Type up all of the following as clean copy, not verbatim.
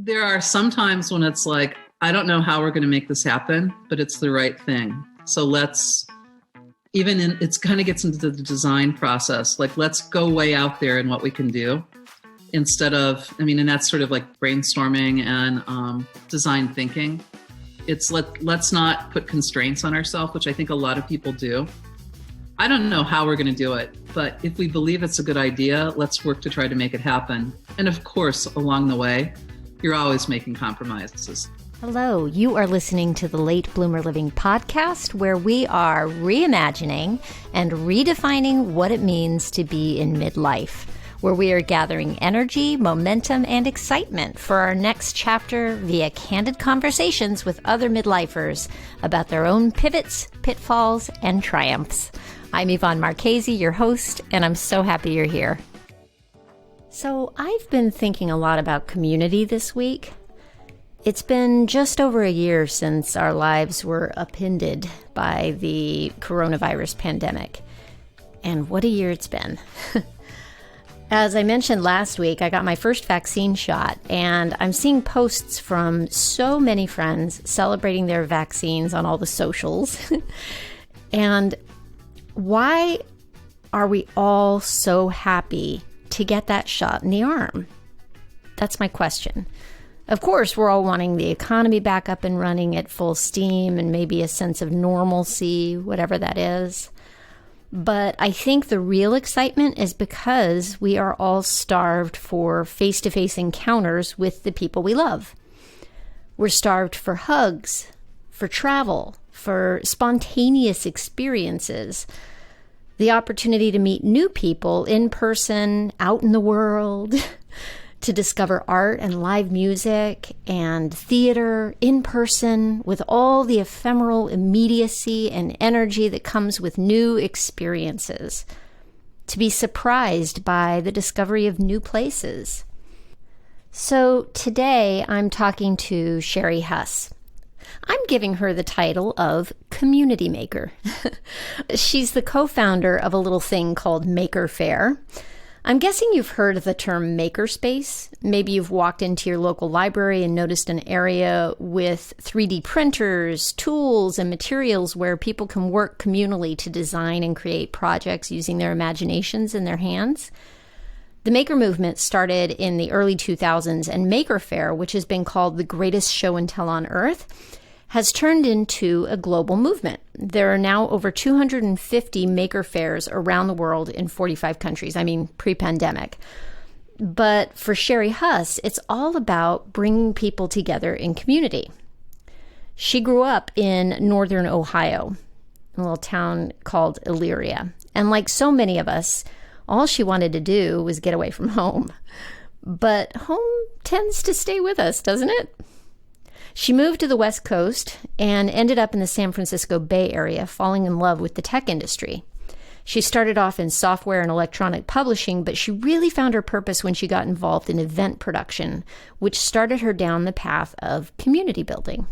There are some times when it's like, I don't know how we're going to make this happen, but it's the right thing. So it kind of gets into the design process. Like, let's go way out there in what we can do instead of, and that's sort of like brainstorming and design thinking. It's let's not put constraints on ourselves, which I think a lot of people do. I don't know how we're going to do it, but if we believe it's a good idea, let's work to try to make it happen. And of course, along the way, you're always making compromises. Hello, you are listening to the Late Bloomer Living podcast, where we are reimagining and redefining what it means to be in midlife, where we are gathering energy, momentum, and excitement for our next chapter via candid conversations with other midlifers about their own pivots, pitfalls, and triumphs. I'm Yvonne Marchese, your host, and I'm so happy you're here. So I've been thinking a lot about community this week. It's been just over a year since our lives were upended by the coronavirus pandemic. And what a year it's been. As I mentioned last week, I got my first vaccine shot, and I'm seeing posts from so many friends celebrating their vaccines on all the socials. And why are we all so happy to get that shot in the arm? That's my question. Of course, we're all wanting the economy back up and running at full steam and maybe a sense of normalcy, whatever that is. But I think the real excitement is because we are all starved for face-to-face encounters with the people we love. We're starved for hugs, for travel, for spontaneous experiences, the opportunity to meet new people in person, out in the world, to discover art and live music and theater in person with all the ephemeral immediacy and energy that comes with new experiences, to be surprised by the discovery of new places. So today I'm talking to Sherry Huss. I'm giving her the title of Community Maker. She's the co-founder of a little thing called Maker Faire. I'm guessing you've heard of the term makerspace. Maybe you've walked into your local library and noticed an area with 3D printers, tools, and materials where people can work communally to design and create projects using their imaginations and their hands. The maker movement started in the early 2000s, and Maker Faire, which has been called the greatest show and tell on earth, has turned into a global movement. There are now over 250 Maker Faires around the world in 45 countries, pre-pandemic. But for Sherry Huss, it's all about bringing people together in community. She grew up in northern Ohio, a little town called Elyria. And like so many of us, all she wanted to do was get away from home. But home tends to stay with us, doesn't it? She moved to the West Coast and ended up in the San Francisco Bay Area, falling in love with the tech industry. She started off in software and electronic publishing, but she really found her purpose when she got involved in event production, which started her down the path of community building.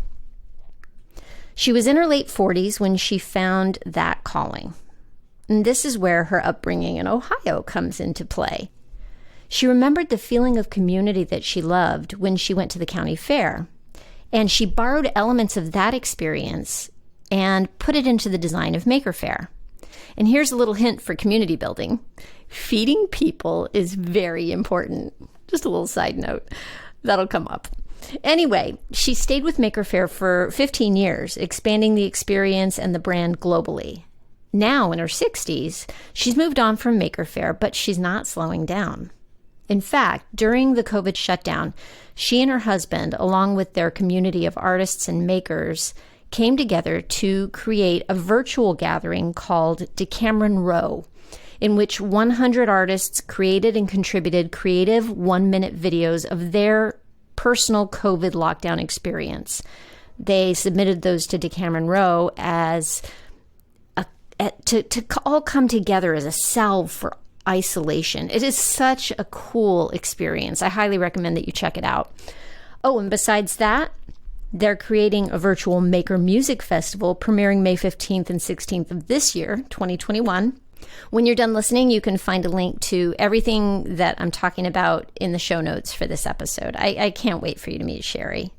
She was in her late 40s when she found that calling. And this is where her upbringing in Ohio comes into play. She remembered the feeling of community that she loved when she went to the county fair. And she borrowed elements of that experience and put it into the design of Maker Faire. And here's a little hint for community building. Feeding people is very important. Just a little side note. That'll come up. Anyway, she stayed with Maker Faire for 15 years, expanding the experience and the brand globally. Now, in her 60s, she's moved on from Maker Faire, but she's not slowing down. In fact, during the COVID shutdown, she and her husband, along with their community of artists and makers, came together to create a virtual gathering called Decameron Row, in which 100 artists created and contributed creative 1-minute videos of their personal COVID lockdown experience. They submitted those to Decameron Row as to all come together as a salve for isolation. It is such a cool experience. I highly recommend that you check it out. Oh, and besides that, they're creating a virtual Maker Music Festival premiering May 15th and 16th of this year, 2021. When you're done listening, you can find a link to everything that I'm talking about in the show notes for this episode. I can't wait for you to meet Sherry.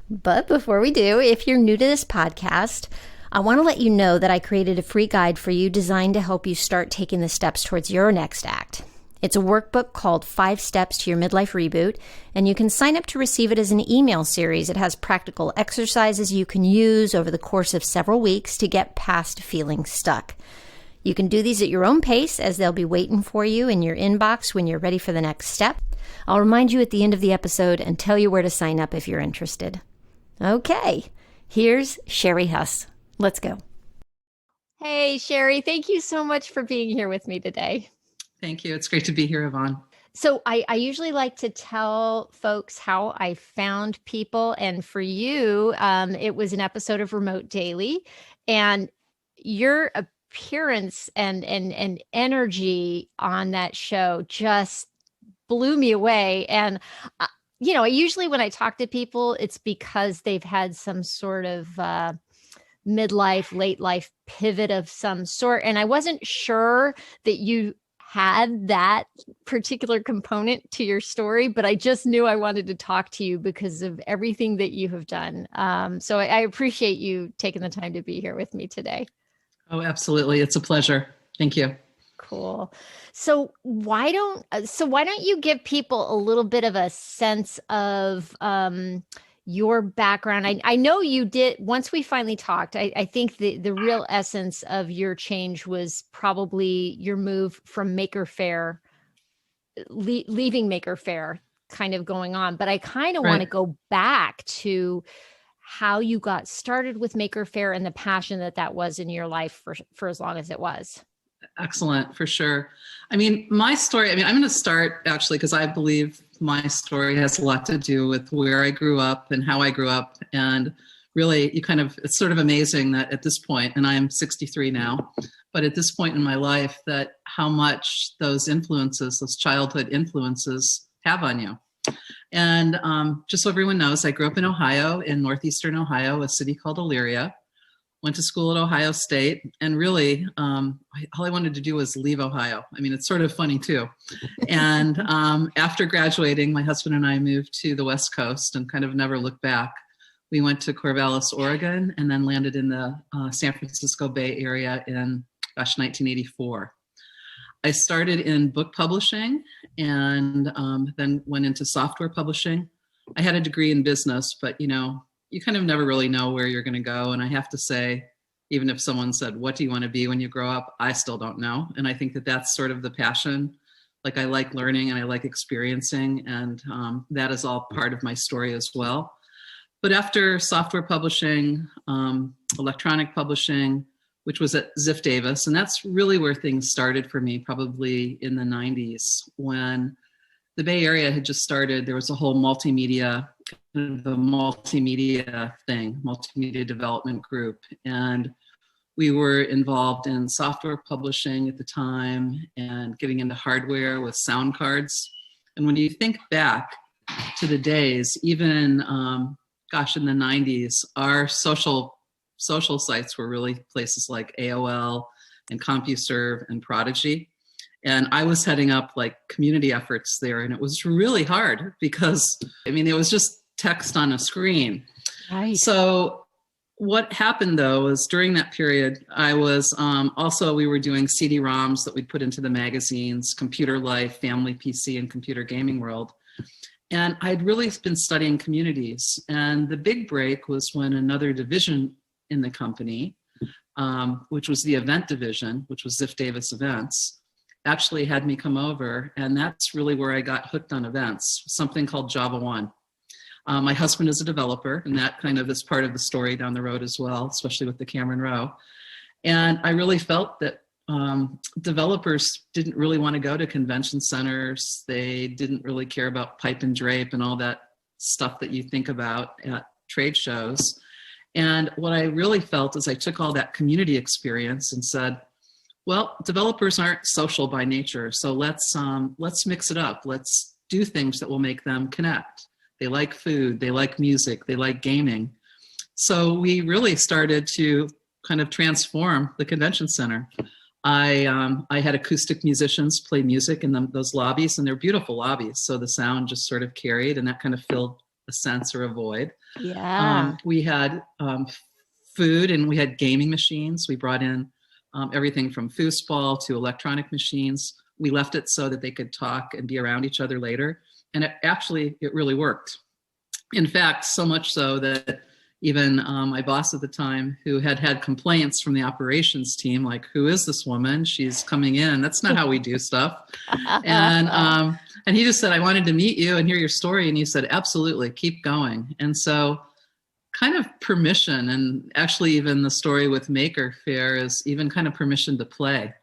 But before we do, if you're new to this podcast, I want to let you know that I created a free guide for you designed to help you start taking the steps towards your next act. It's a workbook called 5 Steps to Your Midlife Reboot, and you can sign up to receive it as an email series. It has practical exercises you can use over the course of several weeks to get past feeling stuck. You can do these at your own pace, as they'll be waiting for you in your inbox when you're ready for the next step. I'll remind you at the end of the episode and tell you where to sign up if you're interested. Okay, here's Sherry Huss. Let's go. Hey, Sherry, thank you so much for being here with me today. Thank you. It's great to be here, Yvonne. So I usually like to tell folks how I found people. And for you, it was an episode of Remote Daily. And your appearance and energy on that show just blew me away. And, usually when I talk to people, it's because they've had some sort of midlife, late life pivot of some sort. And I wasn't sure that you had that particular component to your story, but I just knew I wanted to talk to you because of everything that you have done. So I appreciate you taking the time to be here with me today. Oh, absolutely. It's a pleasure. Thank you. Cool. So why don't you give people a little bit of a sense of your background? I know you did, once we finally talked, I think the real essence of your change was probably your move from Maker Faire, leaving Maker Faire kind of going on. But I kind of want to go back to how you got started with Maker Faire and the passion that was in your life for as long as it was. Excellent, for sure. I mean, my story, I'm going to start actually because I believe my story has a lot to do with where I grew up and how I grew up. And really, it's sort of amazing that at this point, and I'm 63 now, but at this point in my life, that how much those influences, those childhood influences have on you. And just so everyone knows, I grew up in Ohio, in northeastern Ohio, a city called Elyria. Went to school at Ohio State, and really, all I wanted to do was leave Ohio. I mean, it's sort of funny too. And after graduating, my husband and I moved to the West Coast and kind of never looked back. We went to Corvallis, Oregon, and then landed in the San Francisco Bay Area in, 1984. I started in book publishing and then went into software publishing. I had a degree in business, but you kind of never really know where you're going to go. And I have to say, even if someone said, what do you want to be when you grow up? I still don't know. And I think that's sort of the passion. Like, I like learning and I like experiencing, and that is all part of my story as well. But after software publishing, electronic publishing, which was at Ziff Davis, and that's really where things started for me, probably in the 90s, when the Bay Area had just started. There was a whole multimedia development group. And we were involved in software publishing at the time and getting into hardware with sound cards. And when you think back to the days, even, in the 90s, our social sites were really places like AOL and CompuServe and Prodigy. And I was heading up like community efforts there. And it was really hard because, it was just text on a screen. Right. So what happened though was during that period, I was we were doing CD-ROMs that we'd put into the magazines, Computer Life, Family PC, and Computer Gaming World. And I'd really been studying communities. And the big break was when another division in the company, which was the event division, which was Ziff Davis Events, actually had me come over. And that's really where I got hooked on events, something called Java One. My husband is a developer, and that kind of is part of the story down the road as well, especially with the Cameron Row. And I really felt that developers didn't really want to go to convention centers. They didn't really care about pipe and drape and all that stuff that you think about at trade shows. And what I really felt is I took all that community experience and said, well, developers aren't social by nature, so let's mix it up. Let's do things that will make them connect. They like food, they like music, they like gaming. So we really started to kind of transform the convention center. I had acoustic musicians play music in those lobbies, and they're beautiful lobbies. So the sound just sort of carried, and that kind of filled a sense or a void. Yeah. We had food, and we had gaming machines. We brought in everything from foosball to electronic machines. We left it so that they could talk and be around each other later. And it really worked. In fact, so much so that even my boss at the time, who had complaints from the operations team, like, who is this woman? She's coming in. That's not how we do stuff. And he just said, I wanted to meet you and hear your story. And he said, absolutely, keep going. And so kind of permission, and actually even the story with Maker Faire is even kind of permission to play.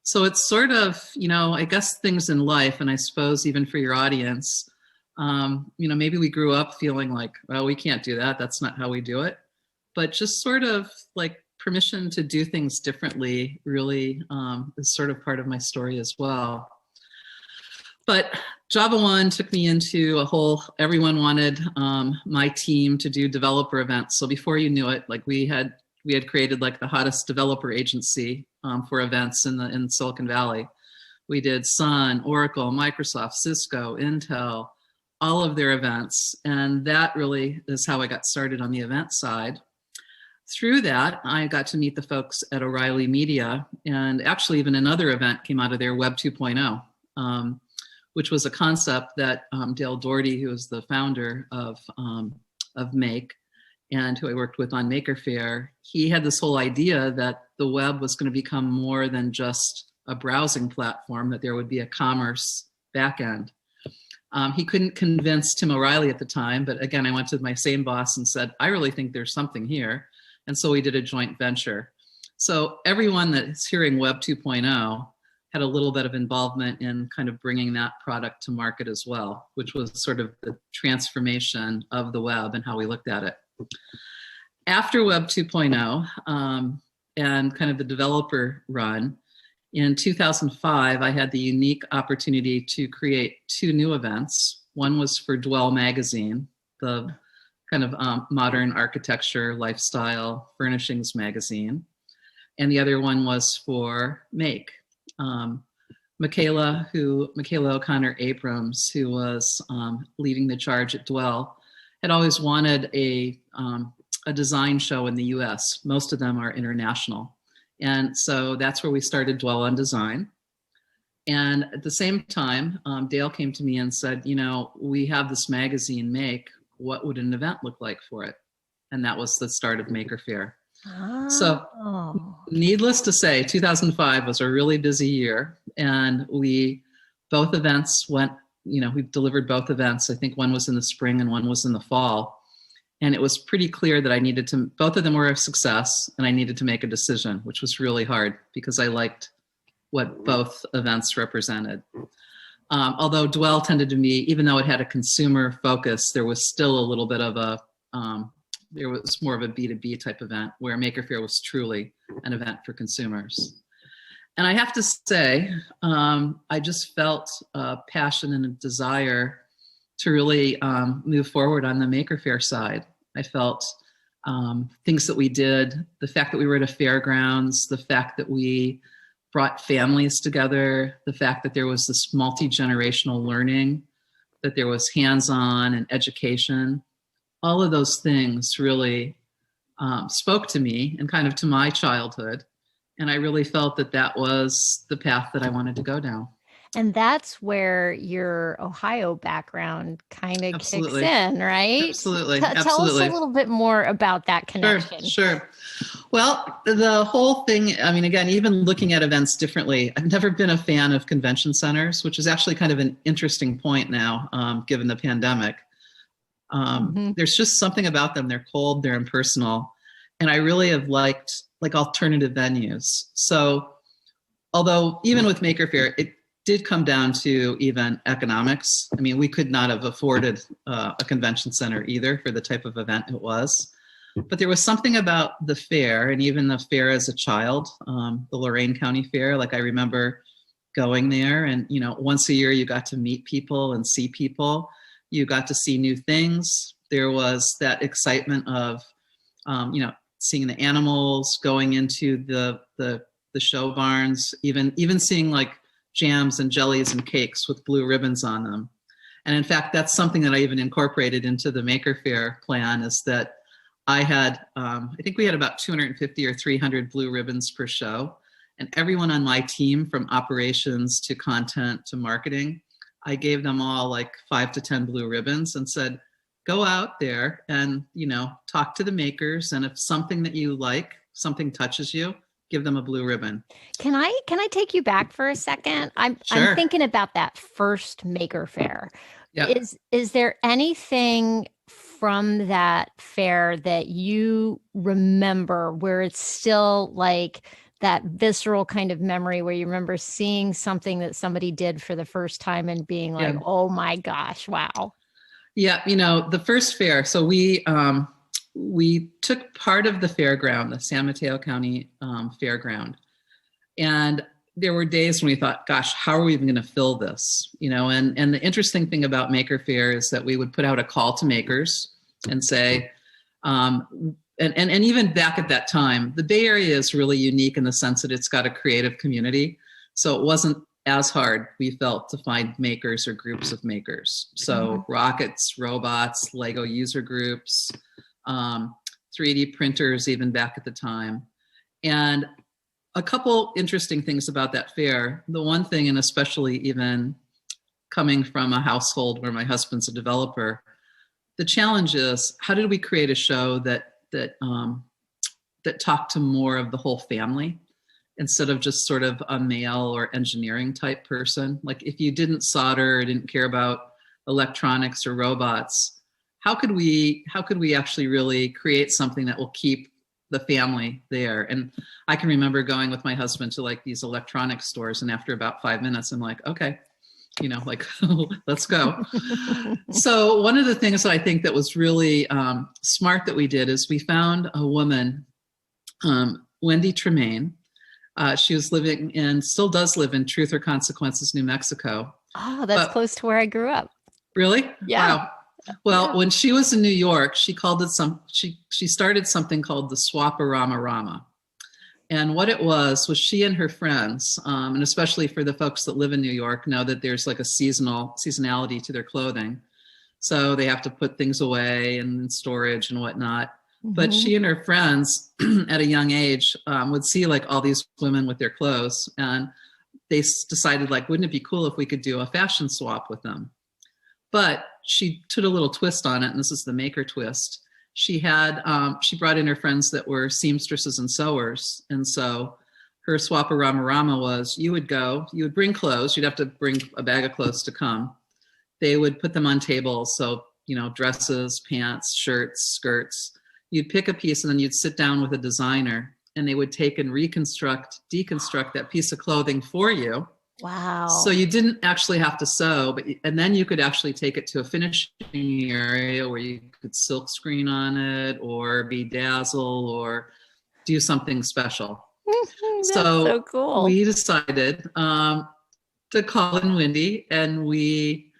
So it's sort of, I guess things in life, and I suppose even for your audience, maybe we grew up feeling like, well, we can't do that. That's not how we do it. But just sort of like permission to do things differently really is sort of part of my story as well. But Java One took me into everyone wanted my team to do developer events. So before you knew it, like we had created like the hottest developer agency for events in Silicon Valley. We did Sun, Oracle, Microsoft, Cisco, Intel, all of their events. And that really is how I got started on the event side. Through that, I got to meet the folks at O'Reilly Media, and actually even another event came out of there, Web 2.0, which was a concept that Dale Doherty, who was the founder of Make, and who I worked with on Maker Faire, he had this whole idea that the web was going to become more than just a browsing platform, that there would be a commerce backend. He couldn't convince Tim O'Reilly at the time, but again, I went to my same boss and said, I really think there's something here. And so we did a joint venture. So everyone that's hearing Web 2.0 had a little bit of involvement in kind of bringing that product to market as well, which was sort of the transformation of the web and how we looked at it. After Web 2.0 and kind of the developer run, in 2005, I had the unique opportunity to create two new events. One was for Dwell magazine, the kind of modern architecture, lifestyle, furnishings magazine. And the other one was for Make. Michaela O'Connor Abrams, who was leading the charge at Dwell, had always wanted a design show in the US. Most of them are international. And so that's where we started Dwell on Design. And at the same time, Dale came to me and said, we have this magazine, Make. What would an event look like for it? And that was the start of Maker Faire. Oh. So needless to say, 2005 was a really busy year. And both events went, we delivered both events. I think one was in the spring and one was in the fall. And it was pretty clear that both of them were a success, and I needed to make a decision, which was really hard because I liked what both events represented. Although Dwell tended to be, even though it had a consumer focus, there was still a little bit of there was more of a B2B type event, where Maker Faire was truly an event for consumers. And I have to say, I just felt a passion and a desire to really move forward on the Maker Faire side. I felt things that we did, the fact that we were at a fairgrounds, the fact that we brought families together, the fact that there was this multi-generational learning, that there was hands-on and education, all of those things really spoke to me and kind of to my childhood. And I really felt that that was the path that I wanted to go down. And that's where your Ohio background kind of kicks in, right? Absolutely. Tell us a little bit more about that connection. Sure. Well, the whole thing, I mean, again, even looking at events differently, I've never been a fan of convention centers, which is actually kind of an interesting point now, given the pandemic. There's just something about them. They're cold, they're impersonal. And I really have liked like alternative venues. So although even with Maker Faire, it did come down to even economics. I mean, we could not have afforded a convention center either for the type of event it was. But there was something about the fair, and even the fair as a child, the Lorain County Fair. Like I remember going there, and once a year you got to meet people and see people. You got to see new things. There was that excitement of, seeing the animals, going into the the show barns, even seeing like jams and jellies and cakes with blue ribbons on them. And in fact, that's something that I even incorporated into the Maker Faire plan, is that I had, I think we had about 250 or 300 blue ribbons per show. And everyone on my team, from operations to content to marketing, I gave them all like 5 to 10 blue ribbons and said, go out there and, talk to the makers. And if something that you like, something touches you, give them a blue ribbon. Can I take you back for a second? I'm thinking about that first Maker Faire. Yep. Is there anything from that fair that you remember where it's still like that visceral kind of memory where you remember seeing something that somebody did for the first time and being like, oh my gosh, wow. Yeah. The first fair. So we took part of the fairground, the San Mateo County fairground. And there were days when we thought, gosh, how are we even going to fill this? And the interesting thing about Maker Faire is that we would put out a call to makers and say, and even back at that time, the Bay Area is really unique in the sense that it's got a creative community. So it wasn't as hard, we felt, to find makers or groups of makers. So rockets, robots, Lego user groups, 3D printers, even back at the time. And a couple interesting things about that fair. The one thing, and especially even coming from a household where my husband's a developer, the challenge is, how did we create a show that talked to more of the whole family instead of just sort of a male or engineering type person? Like if you didn't solder or didn't care about electronics or robots, how could we actually really create something that will keep the family there? And I can remember going with my husband to like these electronic stores, and after about 5 minutes, I'm like, okay, let's go. So one of the things that I think that was really smart that we did is we found a woman, Wendy Tremaine. She was still does live in Truth or Consequences, New Mexico. Oh, that's close to where I grew up. Really? Yeah. Wow. Well, when she was in New York, she started something called the Swap-A-Rama Rama. And what it was she and her friends, and especially for the folks that live in New York, know that there's like a seasonality to their clothing. So they have to put things away and in storage and whatnot. But she and her friends at a young age would see like all these women with their clothes. And they decided, like, wouldn't it be cool if we could do a fashion swap with them? But she took a little twist on it, and this is the maker twist. She brought in her friends that were seamstresses and sewers. And so her Swap-A-Rama Rama was, you would bring clothes. You'd have to bring a bag of clothes to come. They would put them on tables. So, dresses, pants, shirts, skirts. You'd pick a piece and then you'd sit down with a designer, and they would take and deconstruct that piece of clothing for you. Wow. So you didn't actually have to sew, and then you could actually take it to a finishing area where you could silk screen on it or bedazzle or do something special. That's so cool. We decided to call in Wendy, and we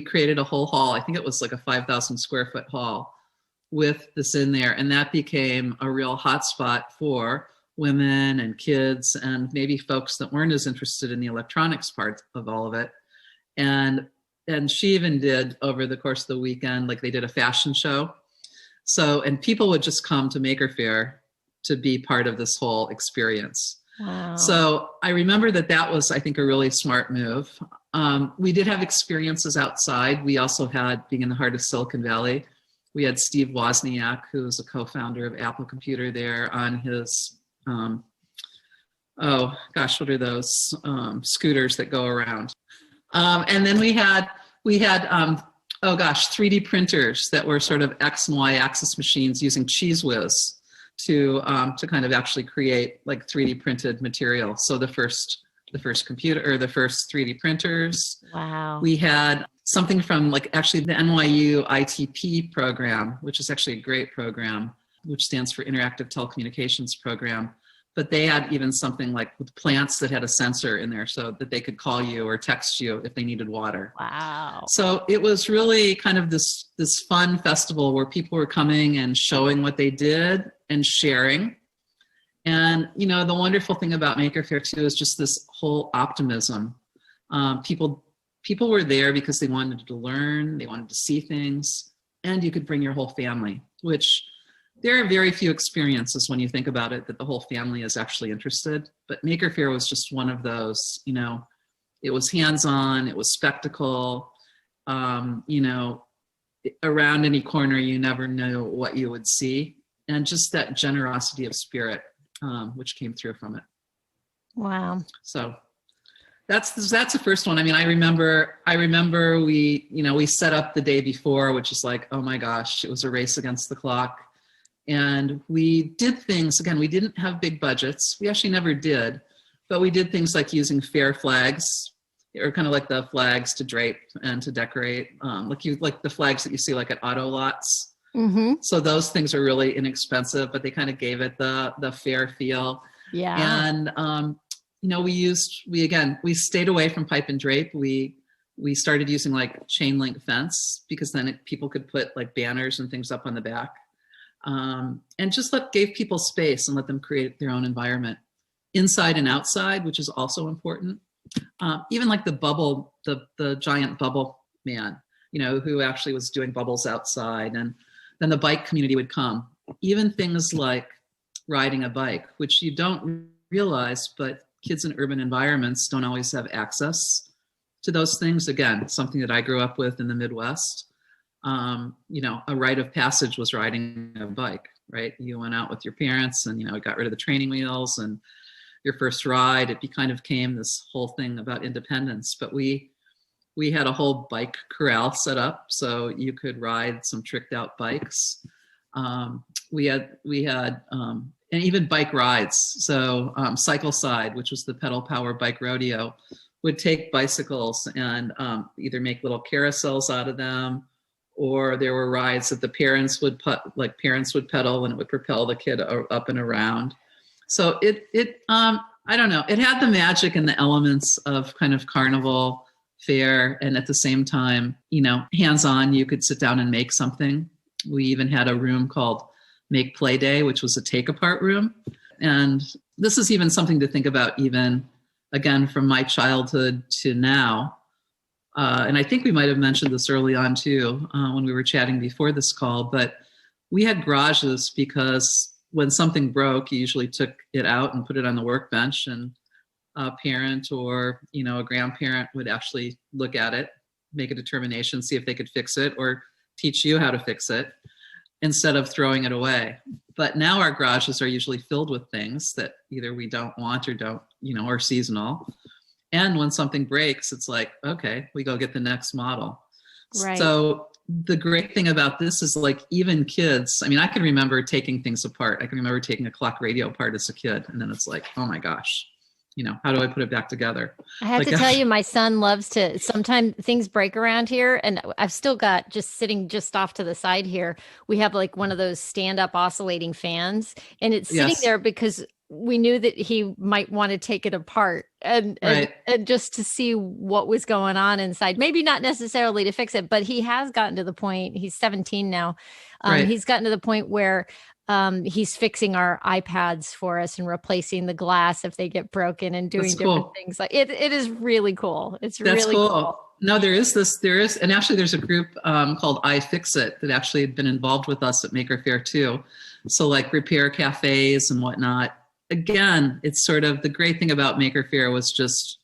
created a whole hall. I think it was like a 5,000 square foot hall with this in there. And that became a real hotspot for women and kids and maybe folks that weren't as interested in the electronics part of all of it. And she even did, over the course of the weekend, like they did a fashion show. So, and people would just come to Maker Faire to be part of this whole experience. Wow. So I remember that was, I think, a really smart move. We did have experiences outside. We also had, being in the heart of Silicon Valley, we had Steve Wozniak, who's a co-founder of Apple Computer, there on his, what are those scooters that go around? And then we had 3D printers that were sort of X and Y axis machines using Cheese Whiz to kind of actually create like 3D printed material. So the first computer, or the first 3D printers. Wow. We had something from like actually the NYU ITP program, which is actually a great program, which stands for Interactive Telecommunications Program. But they had even something like with plants that had a sensor in there so that they could call you or text you if they needed water. Wow. So it was really kind of this fun festival where people were coming and showing what they did and sharing. And, the wonderful thing about Maker Faire too is just this whole optimism. People were there because they wanted to learn, they wanted to see things, and you could bring your whole family, which there are very few experiences when you think about it that the whole family is actually interested. But Maker Faire was just one of those, it was hands-on, it was spectacle, around any corner, you never know what you would see. And just that generosity of spirit, which came through from it. Wow. So that's the first one. I mean, I remember we set up the day before, which is like, oh my gosh, it was a race against the clock. And we did things, again, we didn't have big budgets. We actually never did, but we did things like using fair flags, or kind of like the flags to drape and to decorate, like the flags that you see like at auto lots. Mm-hmm. So those things are really inexpensive, but they kind of gave it the fair feel. Yeah. And we stayed away from pipe and drape. We started using like chain link fence, because then people could put like banners and things up on the back, and just gave people space and let them create their own environment, inside and outside, which is also important. Even like the bubble, the giant bubble man, who actually was doing bubbles outside, and then the bike community would come. Even things like riding a bike, which you don't realize, but kids in urban environments don't always have access to those things. Again, something that I grew up with in the Midwest. A rite of passage was riding a bike, right? You went out with your parents and, got rid of the training wheels, and your first ride, it kind of came this whole thing about independence. But we had a whole bike corral set up so you could ride some tricked out bikes. We had and even bike rides. So Cycle Side, which was the pedal power bike rodeo, would take bicycles and either make little carousels out of them, or there were rides that the parents would pedal and it would propel the kid up and around. So I don't know, it had the magic and the elements of kind of carnival fair, and at the same time, hands-on, you could sit down and make something. We even had a room called Make Play Day, which was a take-apart room. And this is even something to think about, even, again, from my childhood to now. And I think we might have mentioned this early on, too, when we were chatting before this call, but we had garages because when something broke, you usually took it out and put it on the workbench, and a parent or, a grandparent would actually look at it, make a determination, see if they could fix it, or teach you how to fix it instead of throwing it away. But now our garages are usually filled with things that either we don't want or don't, are seasonal. And when something breaks, it's like, okay, we go get the next model. Right. So the great thing about this is, like, even kids, I mean, I can remember taking things apart. I can remember taking a clock radio apart as a kid. And then it's like, oh my gosh, how do I put it back together? I have to tell you, my son loves to, sometimes things break around here, and I've still got, just sitting just off to the side here, we have like one of those stand-up oscillating fans, and it's sitting there because we knew that he might want to take it apart and just to see what was going on inside. Maybe not necessarily to fix it, but he has gotten to the point, he's 17 now. He's gotten to the point where he's fixing our iPads for us and replacing the glass if they get broken, and doing different things. Like it is really cool. That's really cool. No, there is, and actually there's a group called iFixit that actually had been involved with us at Maker Faire too. So like repair cafes and whatnot. Again, it's sort of the great thing about Maker Faire was just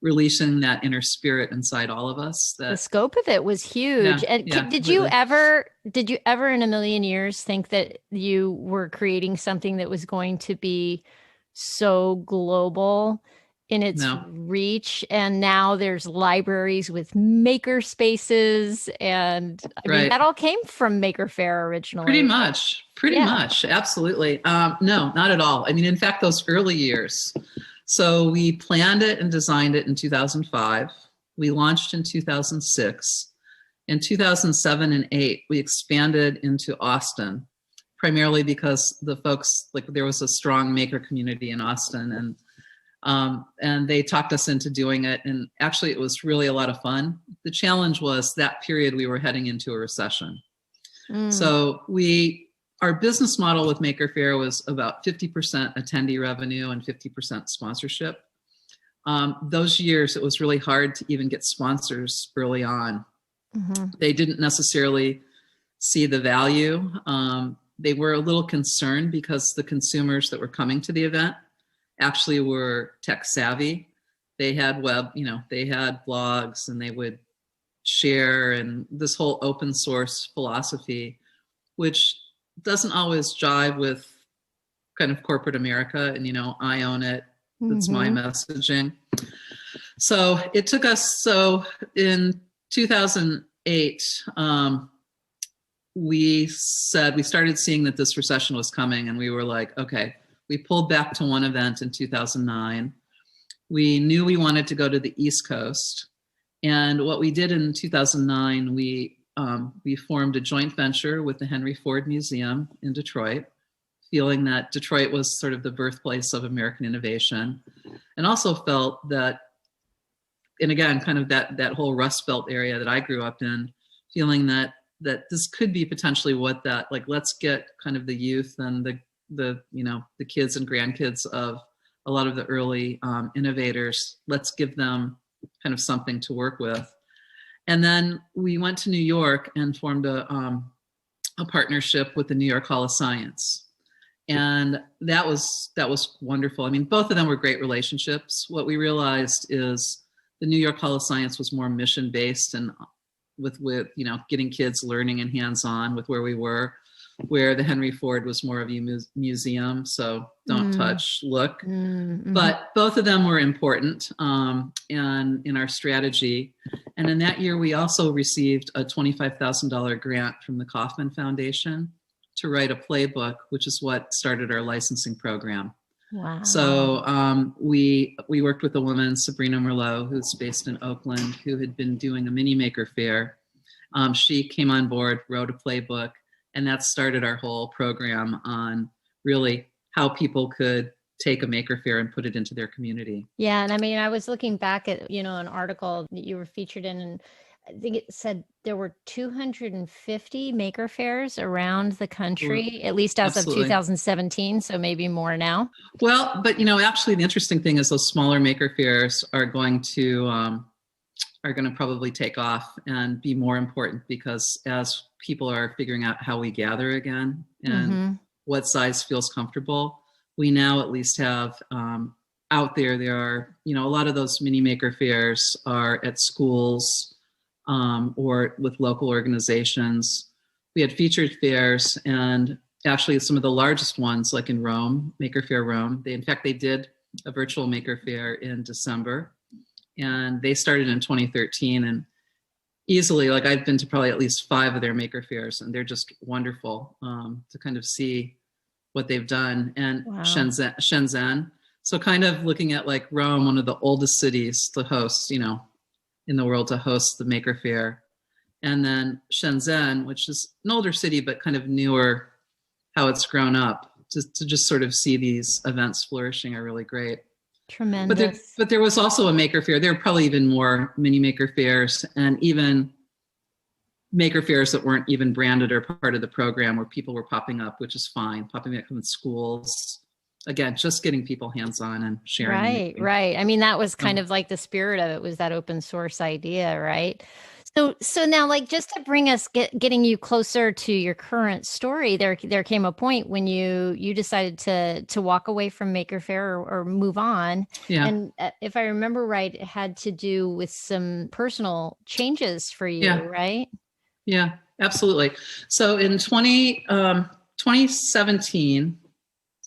releasing that inner spirit inside all of us. The scope of it was huge. Did you ever in a million years think that you were creating something that was going to be so global in its reach? And now there's libraries with maker spaces, and I mean, that all came from Maker Faire originally. Pretty much. Absolutely. No, not at all. I mean, in fact, those early years. So we planned it and designed it in 2005. We launched in 2006. In 2007 and 2008, we expanded into Austin, primarily because the folks, like, there was a strong maker community in Austin, and they talked us into doing it. And actually, it was really a lot of fun. The challenge was that period we were heading into a recession. So we our business model with Maker Faire was about 50% attendee revenue and 50% sponsorship. Those years, it was really hard to even get sponsors early on. Mm-hmm. They didn't necessarily see the value. They were a little concerned because the consumers that were coming to the event actually were tech savvy. They had they had blogs, and they would share, and this whole open source philosophy, which doesn't always jive with kind of corporate America. And, I own it. That's my messaging. So it took us, in 2008, we started seeing that this recession was coming, and we were like, okay, we pulled back to one event in 2009. We knew we wanted to go to the East Coast. And what we did in 2009, we formed a joint venture with the Henry Ford Museum in Detroit, feeling that Detroit was sort of the birthplace of American innovation, and also felt that, and again, kind of that whole Rust Belt area that I grew up in, feeling that this could be potentially what that, like, let's get kind of the youth and the kids and grandkids of a lot of the early innovators, let's give them kind of something to work with. And then we went to New York and formed a partnership with the New York Hall of Science. And that was wonderful. I mean, both of them were great relationships. What we realized is the New York Hall of Science was more mission-based and with getting kids learning and hands-on with where we were, where the Henry Ford was more of a museum, so don't touch, look. Mm-hmm. But both of them were important and in our strategy. And in that year, we also received a $25,000 grant from the Kauffman Foundation to write a playbook, which is what started our licensing program. Wow. So we worked with a woman, Sabrina Merlot, who's based in Oakland, who had been doing a mini Maker Faire. She came on board, wrote a playbook, and that started our whole program on really how people could take a Maker Faire and put it into their community. Yeah. And I mean, I was looking back at, an article that you were featured in, and I think it said there were 250 Maker Faires around the country, at least as Absolutely. Of 2017. So maybe more now. Well, but actually the interesting thing is those smaller Maker Faires are going to probably take off and be more important, because as people are figuring out how we gather again and what size feels comfortable, we now at least have out there are, a lot of those mini Maker Faires are at schools or with local organizations. We had featured fairs, and actually some of the largest ones, like in Rome, Maker Faire Rome, they did a virtual Maker Faire in December, and they started in 2013, and easily, like, I've been to probably at least 5 of their Maker Faires, and they're just wonderful to kind of see what they've done. And wow. Shenzhen. So kind of looking at like Rome, one of the oldest cities to host, in the world to host the Maker Faire. And then Shenzhen, which is an older city, but kind of newer, how it's grown up, to just sort of see these events flourishing are really great. Tremendous. But there was also a Maker Faire. There were probably even more mini Maker Fairs, and even Maker Fairs that weren't even branded or part of the program, where people were popping up, which is fine, popping up in schools. Again, just getting people hands-on and sharing. Right. I mean, that was kind of like the spirit of it, was that open source idea, right? So now, like, just to bring us, getting you closer to your current story, there came a point when you decided to walk away from Maker Faire or move on. Yeah. And if I remember right, it had to do with some personal changes for you, right? Yeah, absolutely. So in 2017, is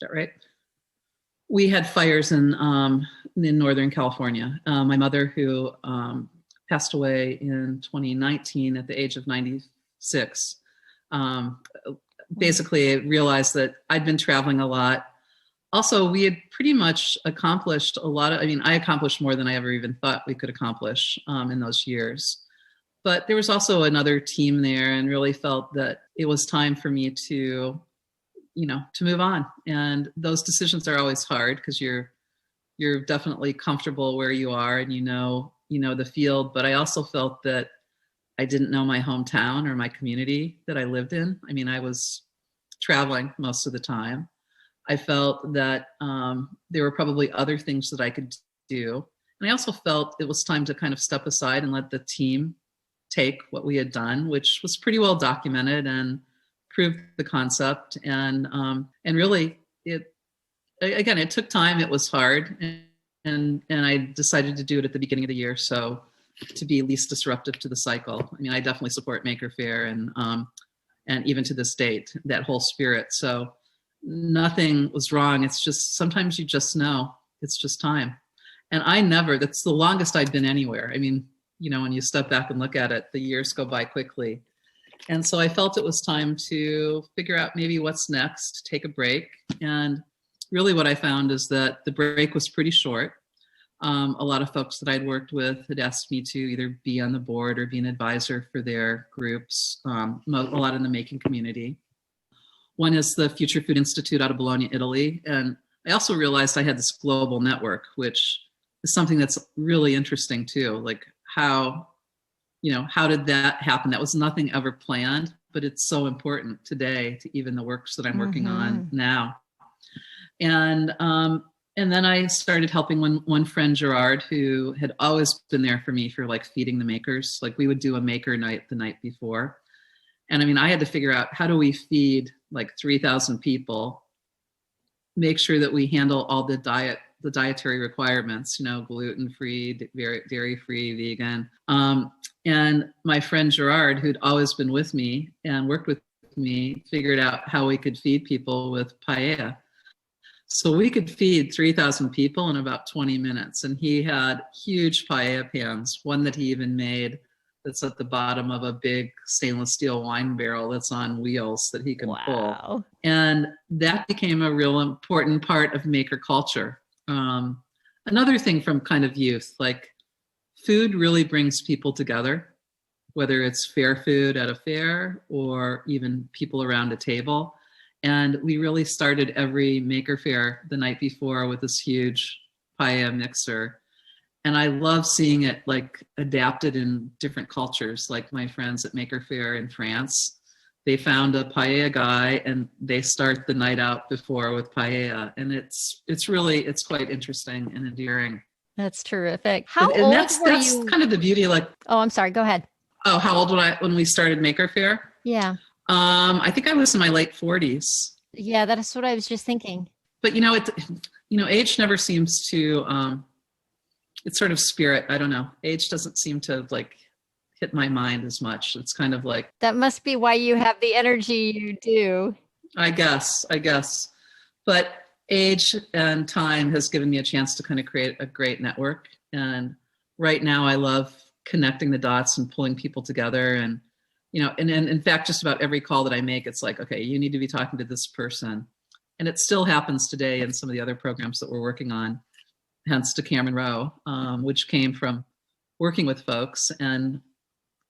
that right? We had fires in Northern California. My mother, who passed away in 2019 at the age of 96, basically realized that I'd been traveling a lot. Also, we had pretty much accomplished I accomplished more than I ever even thought we could accomplish in those years. But there was also another team there, and really felt that it was time for me to move on. And those decisions are always hard, because you're definitely comfortable where you are, and the field. But I also felt that I didn't know my hometown or my community that I lived in. I mean, I was traveling most of the time. I felt that there were probably other things that I could do. And I also felt it was time to kind of step aside and let the team take what we had done, which was pretty well documented and proved the concept. And really, it took time. It was hard, and I decided to do it at the beginning of the year, so to be least disruptive to the cycle. I mean, I definitely support Maker Faire, and even to this date, that whole spirit. So nothing was wrong. It's just sometimes you just know it's just time. And that's the longest I'd been anywhere. I mean, when you step back and look at it, the years go by quickly. And so I felt it was time to figure out maybe what's next, take a break. And really what I found is that the break was pretty short. A lot of folks that I'd worked with had asked me to either be on the board or be an advisor for their groups, a lot in the making community. One is the Future Food Institute out of Bologna, Italy. And I also realized I had this global network, which is something that's really interesting too. Like how did that happen? That was nothing ever planned, but it's so important today to even the works that I'm working on now. And then I started helping one friend, Gerard, who had always been there for me for like feeding the makers. Like we would do a maker night the night before. And I mean, I had to figure out how do we feed like 3,000 people, make sure that we handle all the dietary requirements, gluten-free, dairy-free, vegan. And my friend Gerard, who'd always been with me and worked with me, figured out how we could feed people with paella. So we could feed 3,000 people in about 20 minutes. And he had huge paella pans, one that he even made that's at the bottom of a big stainless steel wine barrel that's on wheels that he can pull. And that became a real important part of maker culture. Another thing from kind of youth, like food really brings people together, whether it's fair food at a fair or even people around a table. And we really started every Maker Faire the night before with this huge paella mixer. And I love seeing it like adapted in different cultures, like my friends at Maker Faire in France. They found a paella guy and they start the night out before with paella. And it's quite interesting and endearing. That's terrific. How and old that's kind of the beauty. Like, oh, I'm sorry. Go ahead. Oh, how old was I when we started Maker Faire? Yeah. I think I was in my late 40s. Yeah, that's what I was just thinking. But age never seems to. It's sort of spirit. I don't know. Age doesn't seem to like hit my mind as much. It's kind of like that must be why you have the energy you do. I guess. But age and time has given me a chance to kind of create a great network. And right now, I love connecting the dots and pulling people together. And and in fact, just about every call that I make, it's like, okay, you need to be talking to this person. And it still happens today in some of the other programs that we're working on, hence to Cameron Rowe, which came from working with folks. And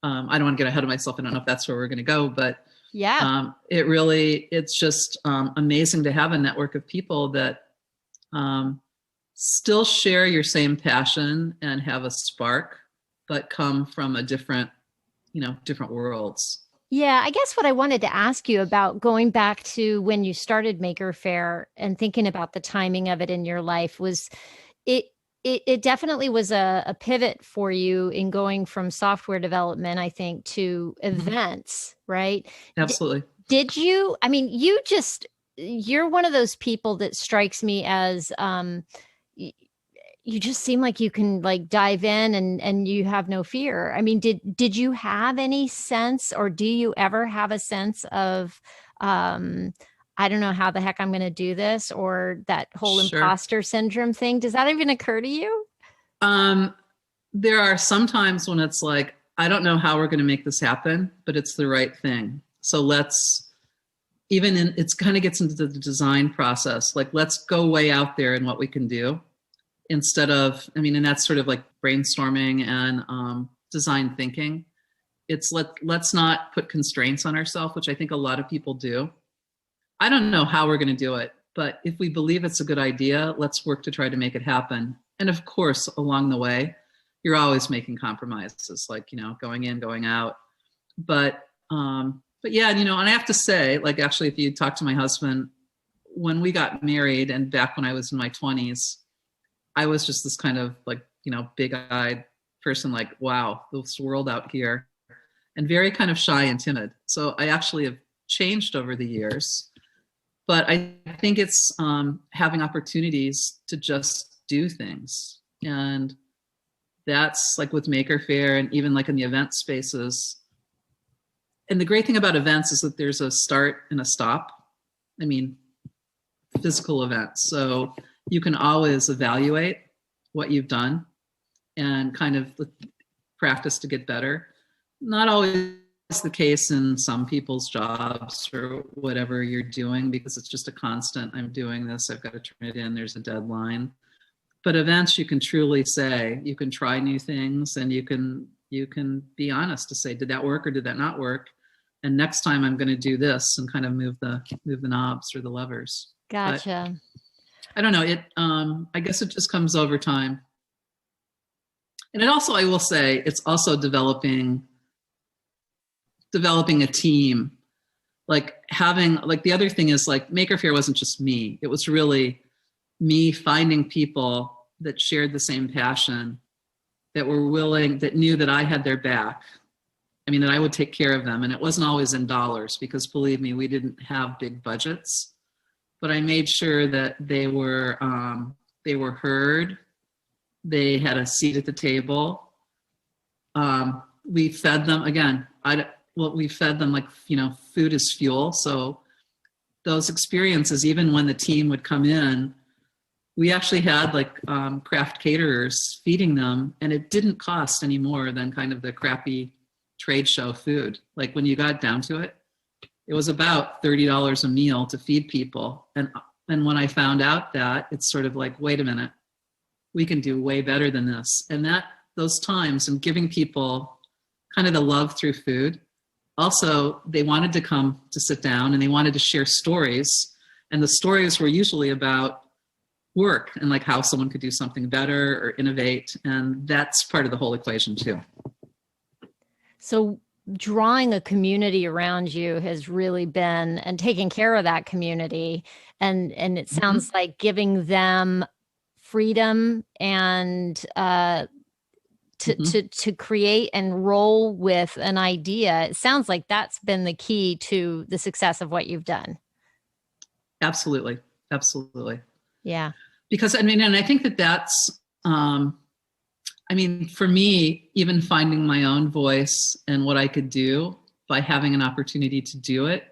I don't want to get ahead of myself. I don't know if that's where we're going to go, but yeah, it's just amazing to have a network of people that still share your same passion and have a spark, but come from a different worlds. Yeah, I guess what I wanted to ask you about going back to when you started Maker Faire and thinking about the timing of it in your life was it definitely was a pivot for you in going from software development, I think, to events, right? Absolutely. Did you, I mean, you're one of those people that strikes me as, you just seem like you can like dive in and you have no fear. I mean, did you have any sense, or do you ever have a sense of, I don't know how the heck I'm going to do this, or that whole imposter syndrome thing? Does that even occur to you? There are some times when it's like, I don't know how we're going to make this happen, but it's the right thing. So it kind of gets into the design process. Like, let's go way out there in what we can do instead of, and that's sort of like brainstorming and design thinking. It's let's not put constraints on ourselves, which I think a lot of people do. I don't know how we're going to do it, but if we believe it's a good idea, let's work to try to make it happen. And of course, along the way, you're always making compromises, like, going in, going out. But But yeah, and I have to say, like, actually, if you talk to my husband, when we got married and back when I was in my 20s, I was just this kind of like, big-eyed person, like, wow, this world out here, and very kind of shy and timid. So I actually have changed over the years, but I think it's having opportunities to just do things. And that's like with Maker Faire and even like in the event spaces. And the great thing about events is that there's a start and a stop. I mean, physical events. So you can always evaluate what you've done and kind of practice to get better. Not always the case in some people's jobs or whatever you're doing, because it's just a constant, I'm doing this, I've got to turn it in, there's a deadline. But events, you can truly say, you can try new things, and you can be honest to say, did that work or did that not work? And next time I'm going to do this, and kind of move the knobs or the levers. Gotcha. But I don't know. I guess it just comes over time. And it also, I will say, it's also developing a team. Like the other thing is, like, Maker Faire wasn't just me. It was really me finding people that shared the same passion, that were willing, that knew that I had their back. I mean, that I would take care of them. And it wasn't always in dollars, because believe me, we didn't have big budgets, but I made sure that they were heard. They had a seat at the table. We fed them, again, we fed them like, food is fuel. So those experiences, even when the team would come in, we actually had like craft caterers feeding them, and it didn't cost any more than kind of the crappy trade show food. Like, when you got down to it, it was about $30 a meal to feed people. And when I found out that, it's sort of like, wait a minute, we can do way better than this. And those times, and giving people kind of the love through food. Also, they wanted to come to sit down, and they wanted to share stories. And the stories were usually about work and like how someone could do something better or innovate. And that's part of the whole equation too. So drawing a community around you has really been, and taking care of that community. And it sounds like giving them freedom and to create and roll with an idea. It sounds like that's been the key to the success of what you've done. Absolutely. Absolutely. Yeah. Because, I mean, and I think that's, for me, even finding my own voice and what I could do by having an opportunity to do it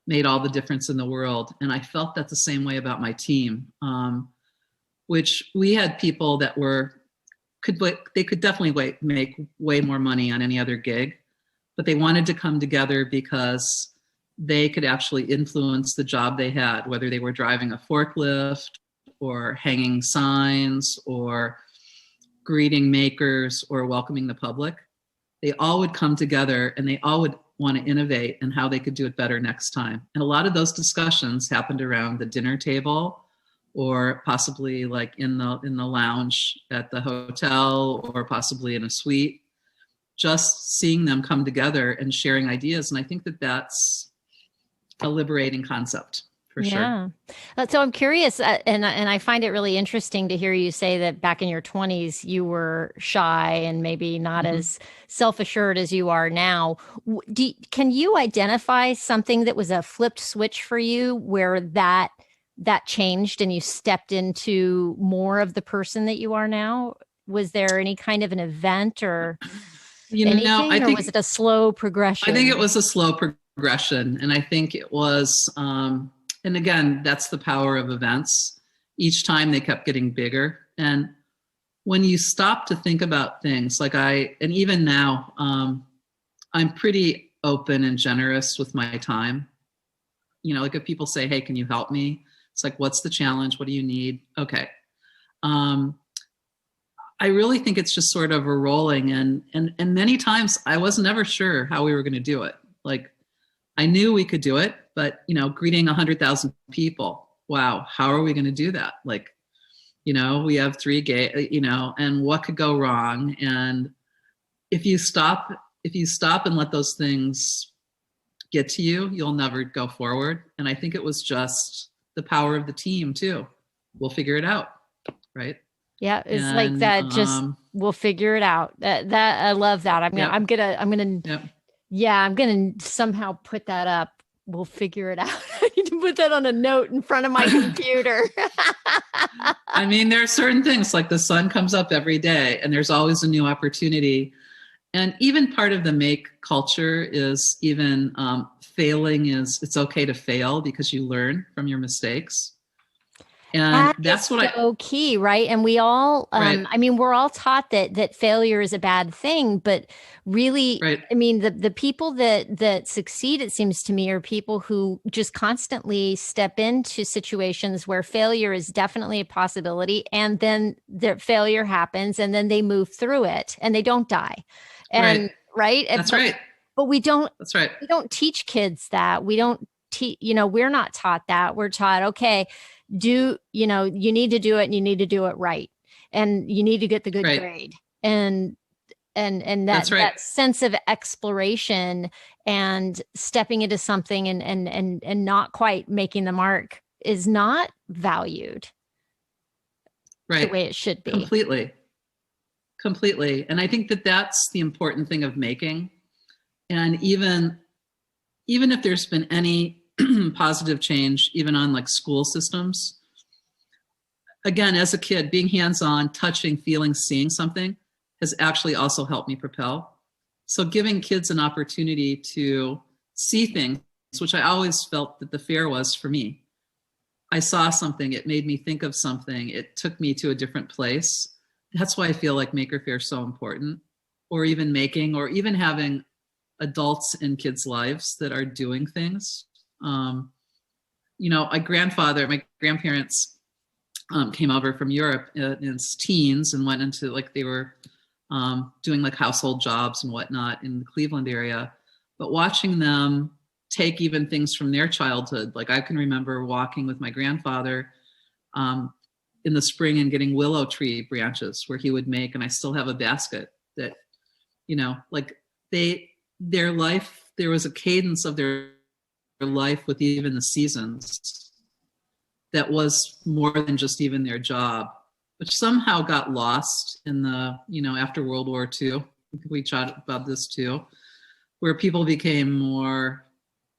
made all the difference in the world. And I felt that the same way about my team, which we had people that they could definitely make way more money on any other gig, but they wanted to come together because they could actually influence the job they had, whether they were driving a forklift or hanging signs or greeting makers or welcoming the public. They all would come together, and they all would want to innovate and how they could do it better next time. And a lot of those discussions happened around the dinner table, or possibly like in the lounge at the hotel, or possibly in a suite, just seeing them come together and sharing ideas. And I think that's a liberating concept. For sure. So I'm curious, and I find it really interesting to hear you say that back in your 20s, you were shy and maybe not as self-assured as you are now. Can you identify something that was a flipped switch for you, where that changed and you stepped into more of the person that you are now? Was there any kind of an event or anything, or was it a slow progression? I think it was a slow progression, and I think it was... and again, that's the power of events. Each time they kept getting bigger. And when you stop to think about things, and even now, I'm pretty open and generous with my time. Like if people say, hey, can you help me? It's like, what's the challenge? What do you need? Okay. I really think it's just sort of a rolling. And many times I was never sure how we were going to do it. Like, I knew we could do it, but, greeting 100,000 people, wow, how are we going to do that? Like, we have 3 gay, and what could go wrong? And if you stop and let those things get to you, you'll never go forward. And I think it was just the power of the team too. We'll figure it out. Right. Yeah. It's And, like that. Just we'll figure it out. That I love that. I'm going to somehow put that up. We'll figure it out. I need to put that on a note in front of my computer. I mean, there are certain things like the sun comes up every day and there's always a new opportunity. And even part of the make culture is even failing it's okay to fail because you learn from your mistakes. And that's what so key, right? And we all, right. I mean, we're all taught that failure is a bad thing, but really, right. I mean, the people that succeed, it seems to me, are people who just constantly step into situations where failure is definitely a possibility, and then their failure happens, and then they move through it, and they don't die. And right, that's right. But we don't. That's right. We don't teach kids that. We don't teach. We're not taught that. We're taught, okay, you need to do it, and you need to do it right, and you need to get the good grade, and that sense of exploration and stepping into something and not quite making the mark is not valued the way it should be. Completely. And I think that's the important thing of making. And even if there's been any positive change, even on like school systems, again, as a kid, being hands-on, touching, feeling, seeing something has actually also helped me propel. So giving kids an opportunity to see things, which I always felt that the fair was for me. I saw something, it made me think of something, it took me to a different place. That's why I feel like Maker Faire is so important, or even having adults in kids' lives that are doing things. My grandparents came over from Europe in his teens and went into they were doing like household jobs and whatnot in the Cleveland area. But watching them take even things from their childhood, like I can remember walking with my grandfather in the spring and getting willow tree branches where he would make, and I still have a basket that, their life, there was a cadence of their life with even the seasons that was more than just even their job, which somehow got lost in the, after World War II. We chat about this too, where people became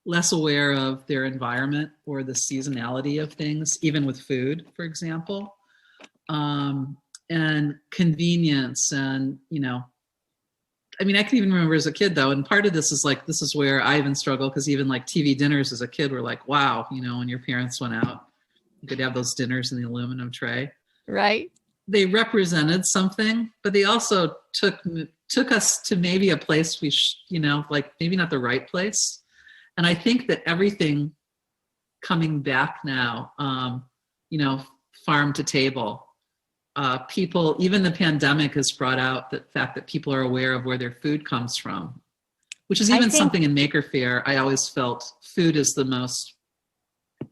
less aware of their environment or the seasonality of things, even with food, for example, and convenience. And, I can even remember as a kid though, and part of this is where I even struggle, because even like TV dinners as a kid were like, wow, when your parents went out, you could have those dinners in the aluminum tray. Right. They represented something, but they also took us to maybe a place maybe not the right place. And I think that everything coming back now, farm to table, people, even the pandemic has brought out the fact that people are aware of where their food comes from, which is even something in Maker Faire. I always felt food is the most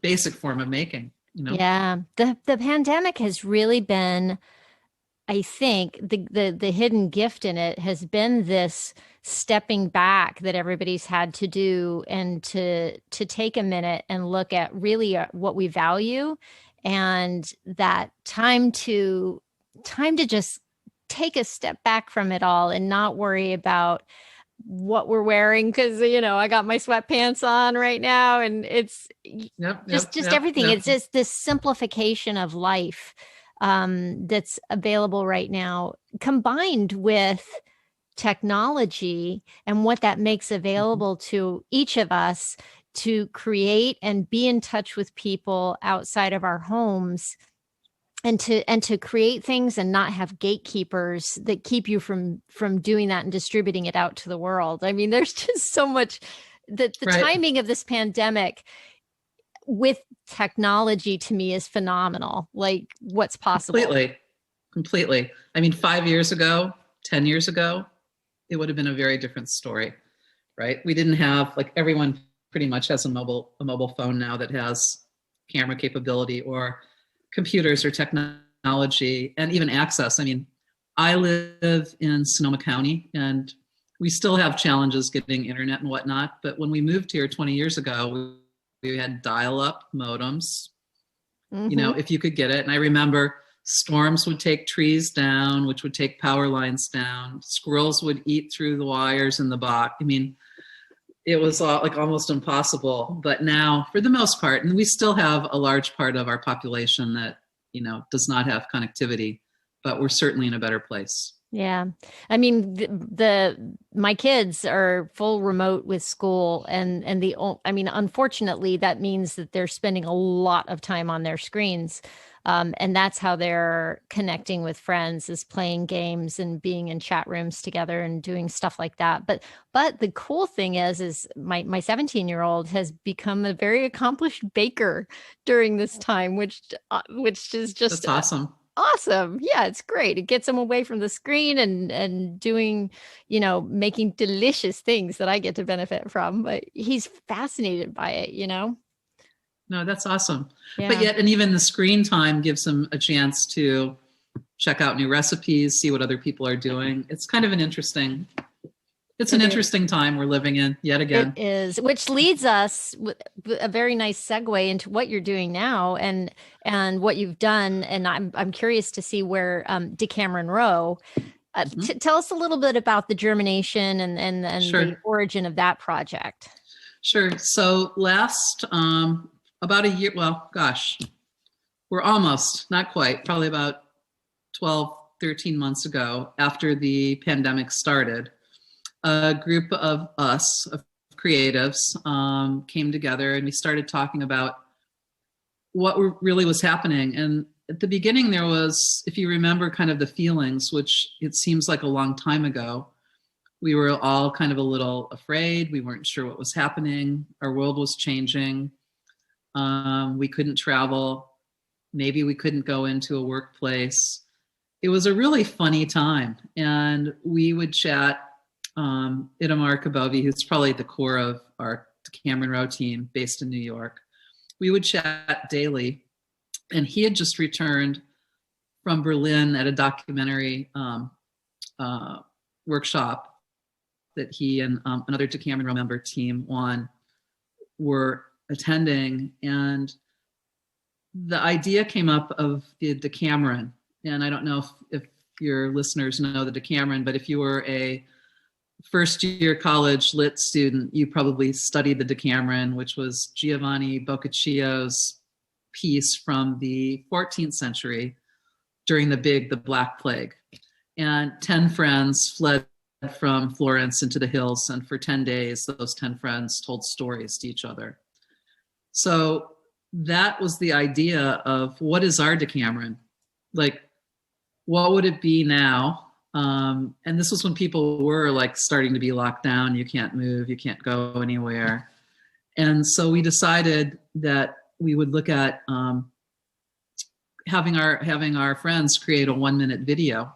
basic form of making. Yeah, the pandemic has really been, I think, the hidden gift in it has been this stepping back that everybody's had to do, and to take a minute and look at really what we value, and that time to just take a step back from it all and not worry about what we're wearing, because I got my sweatpants on right now, and it's everything. It's just this simplification of life that's available right now, combined with technology and what that makes available to each of us to create and be in touch with people outside of our homes, and to create things and not have gatekeepers that keep you from doing that and distributing it out to the world. I mean, there's just so much. The timing of this pandemic with technology to me is phenomenal. Like what's possible. Completely. I mean, 5 years ago, 10 years ago, it would have been a very different story, right? We didn't have, everyone pretty much has a mobile phone now that has camera capability, or computers or technology, and even access. I mean, I live in Sonoma County, and we still have challenges getting internet and whatnot. But when we moved here 20 years ago, we had dial-up modems, you know, if you could get it. And I remember storms would take trees down, which would take power lines down. Squirrels would eat through the wires in the box. I mean, it was like almost impossible. But now, for the most part, and we still have a large part of our population that, you know, does not have connectivity, but we're certainly in a better place. Yeah. I mean, my kids are full remote with school, and I mean, unfortunately, that means that they're spending a lot of time on their screens. And that's how they're connecting with friends, is playing games and being in chat rooms together and doing stuff like that. But the cool thing is my 17-year-old has become a very accomplished baker during this time, which is just That's awesome. Awesome. Yeah, it's great. It gets them away from the screen and doing, you know, making delicious things that I get to benefit from. But he's fascinated by it, you know? No, that's awesome. Yeah. But yet, and even the screen time gives him a chance to check out new recipes, see what other people are doing. It's kind of an interesting time we're living in yet again. It is, which leads us with a very nice segue into what you're doing now and what you've done. And I'm curious to see where Decameron Row. Tell us a little bit about the germination and Sure. the origin of that project. Sure. So last about a year, well, gosh, we're almost, not quite, probably about 12, 13 months ago, after the pandemic started, a group of us, of creatives, came together and we started talking about what really was happening. And at the beginning there was, if you remember kind of the feelings, which it seems like a long time ago, we were all kind of a little afraid. We weren't sure what was happening. Our world was changing. We couldn't travel. Maybe we couldn't go into a workplace. It was a really funny time. And we would chat. Itamar Kabovi, who's probably at the core of our Decameron Row team based in New York, we would chat daily. And he had just returned from Berlin at a documentary workshop that he and another Decameron Row member, Team One, were attending. And the idea came up of the Decameron. And I don't know if your listeners know the Decameron, but if you were a first year college lit student, you probably studied the Decameron, which was Giovanni Boccaccio's piece from the 14th century during the Black Plague. And 10 friends fled from Florence into the hills, and for 10 days, those 10 friends told stories to each other. So that was the idea of, what is our Decameron? Like, what would it be now? And this was when people were like starting to be locked down. You can't move, you can't go anywhere. And so we decided that we would look at having our friends create a 1-minute video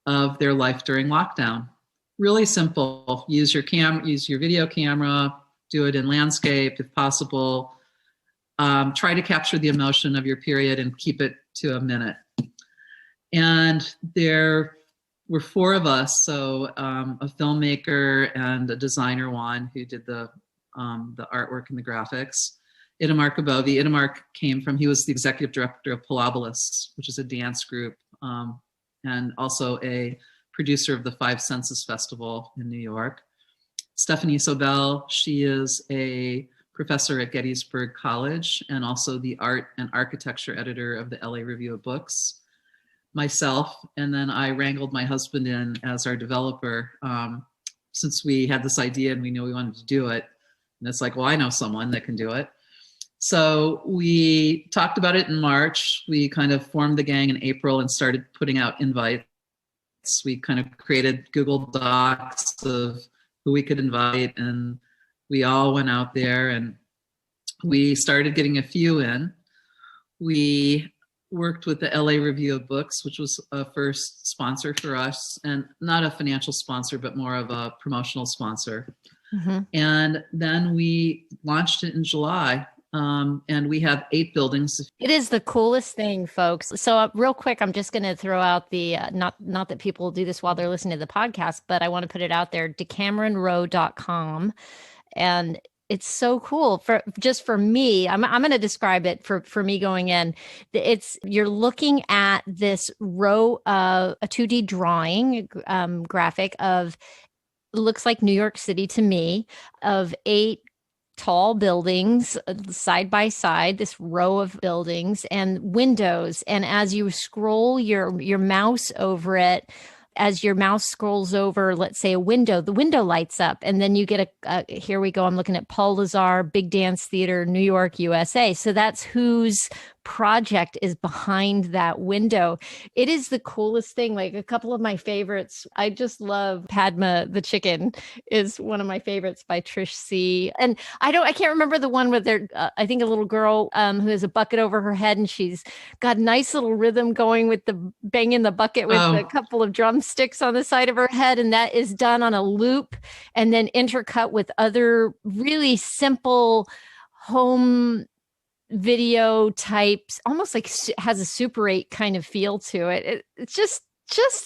of their life during lockdown. Really simple. Use your video camera, do it in landscape if possible. Try to capture the emotion of your period and keep it to a minute. And there were 4 of us, so a filmmaker and a designer, Juan, who did the artwork and the graphics. Itamar Kabovi. Itamar he was the executive director of Pilobolus, which is a dance group, and also a producer of the 5 Senses Festival in New York. Stephanie Sobel, she is a professor at Gettysburg College and also the art and architecture editor of the LA Review of Books. Myself, and then I wrangled my husband in as our developer, since we had this idea and we knew we wanted to do it. And it's like, well, I know someone that can do it. So we talked about it in March. We kind of formed the gang in April and started putting out invites. We kind of created Google Docs of who we could invite, and we all went out there and we started getting a few in. We worked with the LA Review of Books, which was a first sponsor for us, and not a financial sponsor, but more of a promotional sponsor. Mm-hmm. And then we launched it in July And we have 8 buildings. It is the coolest thing, folks. So real quick, I'm just going to throw out the, not that people do this while they're listening to the podcast, but I want to put it out there, decameronrow.com. And it's so cool for me. I'm going to describe it for me going in. You're looking at this row of a 2D drawing graphic of, looks like New York City to me, of 8 tall buildings side by side, this row of buildings and windows. And as you scroll your mouse over it, as your mouse scrolls over, let's say a window, the window lights up, and then you get here we go. I'm looking at Paul Lazar, Big Dance Theater, New York, USA. So that's whose project is behind that window. It is the coolest thing. Like a couple of my favorites, I just love Padma the Chicken is one of my favorites by Trish C. And I can't remember the one with there. I think a little girl who has a bucket over her head, and she's got a nice little rhythm going with the banging the bucket with a couple of drumsticks on the side of her head. And that is done on a loop and then intercut with other really simple home video types, almost like has a Super 8 kind of feel to it. It's just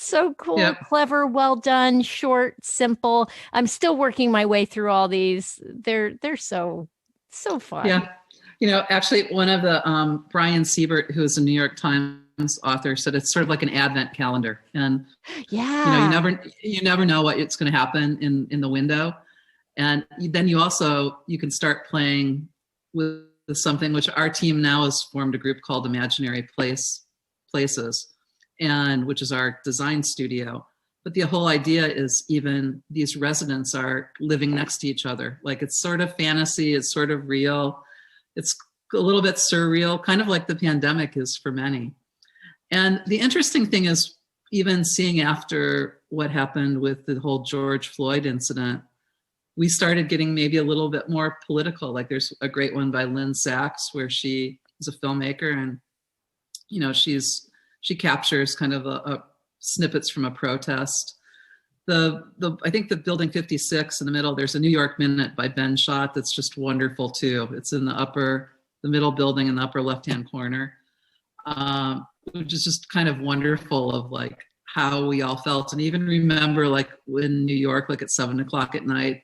so cool, yep. Clever, well done, short, simple. I'm still working my way through all these. They're so fun. Yeah. Actually one of the Brian Siebert, who is a New York Times author, said it's sort of like an advent calendar. And you never know what it's going to happen in the window. And then you can start playing with something, which our team now has formed a group called Imaginary Places, and which is our design studio. But the whole idea is even these residents are living next to each other. Like it's sort of fantasy, it's sort of real. It's a little bit surreal, kind of like the pandemic is for many. And the interesting thing is, even seeing after what happened with the whole George Floyd incident, we started getting maybe a little bit more political. Like there's a great one by Lynn Sachs where she is a filmmaker, and she captures kind of a snippets from a protest. I think the building 56 in the middle, there's a New York Minute by Ben Schott that's just wonderful too. It's in the middle building in the upper left-hand corner, which is just kind of wonderful of like how we all felt. And even remember like in New York, like at 7:00 at night,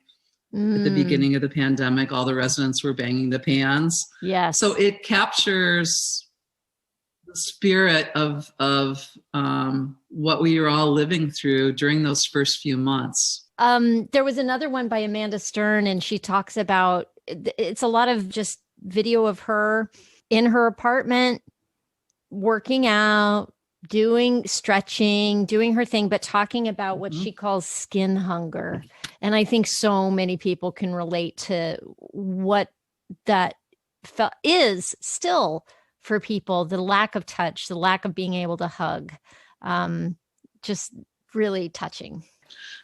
at the beginning of the pandemic, all the residents were banging the pans. Yes. So it captures the spirit of what we were all living through during those first few months. There was another one by Amanda Stern, and she talks about, it's a lot of just video of her in her apartment, working out, doing stretching, doing her thing, but talking about what she calls skin hunger. And I think so many people can relate to what that is still for people, the lack of touch, the lack of being able to hug. Just really touching.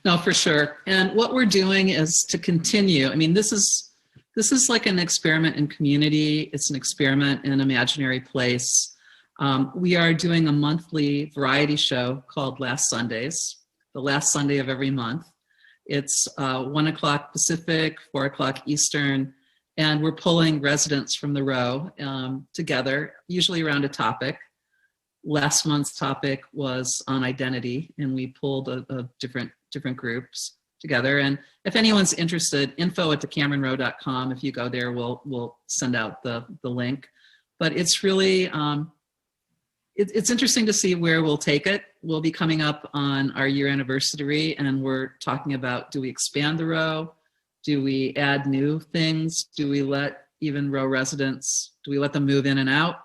No, for sure. And what we're doing is to continue. I mean, this is like an experiment in community. It's an experiment in imaginary place. We are doing a monthly variety show called Last Sundays, the last Sunday of every month. It's 1:00 Pacific, 4:00 Eastern, and we're pulling residents from the row together, usually around a topic. Last month's topic was on identity, and we pulled a different groups together. And if anyone's interested, info@decameronrow.com. If you go there, we'll send out the link. But it's really it's interesting to see where we'll take it. We'll be coming up on our year anniversary, and we're talking about, do we expand the row? Do we add new things? Do we let even row residents, do we let them move in and out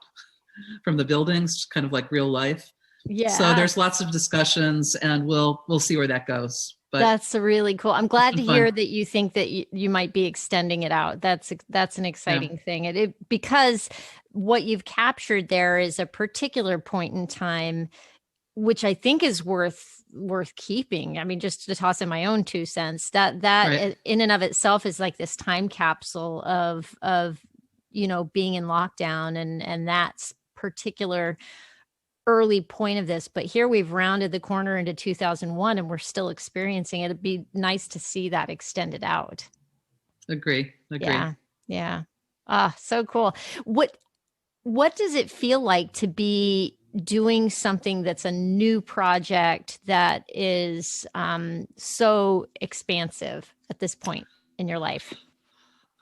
from the buildings, kind of like real life? Yeah. So there's lots of discussions, and we'll see where that goes. But that's really cool. I'm glad to hear that you think that you might be extending it out. That's an exciting thing. Because what you've captured there is a particular point in time, which I think is worth keeping. I mean, just to toss in my own 2 cents, that right. In and of itself is like this time capsule of being in lockdown and that's particular early point of this. But here we've rounded the corner into 2001 and we're still experiencing it. It'd be nice to see that extended out. Agree. Yeah. Ah, so cool. What does it feel like to be doing something that's a new project that is so expansive at this point in your life?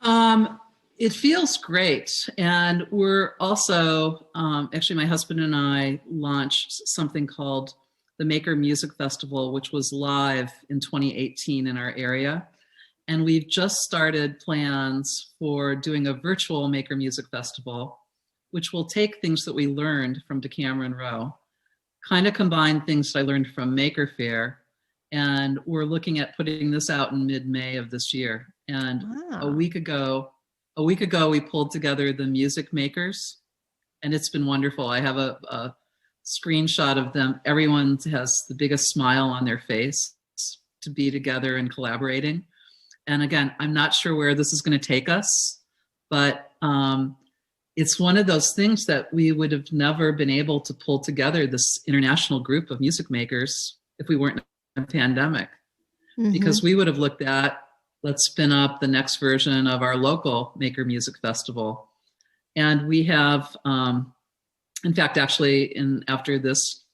Um, it feels great. And we're also, actually, my husband and I launched something called the Maker Music Festival, which was live in 2018 in our area. And we've just started plans for doing a virtual Maker Music Festival, which will take things that we learned from Decameron Row, kind of combine things that I learned from Maker Faire, and we're looking at putting this out in mid-May of this year. And a Wow. week ago, a week ago, we pulled together the music makers, and it's been wonderful. I have a screenshot of them. Everyone has the biggest smile on their face to be together and collaborating. And again, I'm not sure where this is going to take us, but it's one of those things that we would have never been able to pull together this international group of music makers if we weren't in a pandemic. Mm-hmm. Because we would have looked at, let's spin up the next version of our local Maker Music Festival. And we have, in fact, actually, after this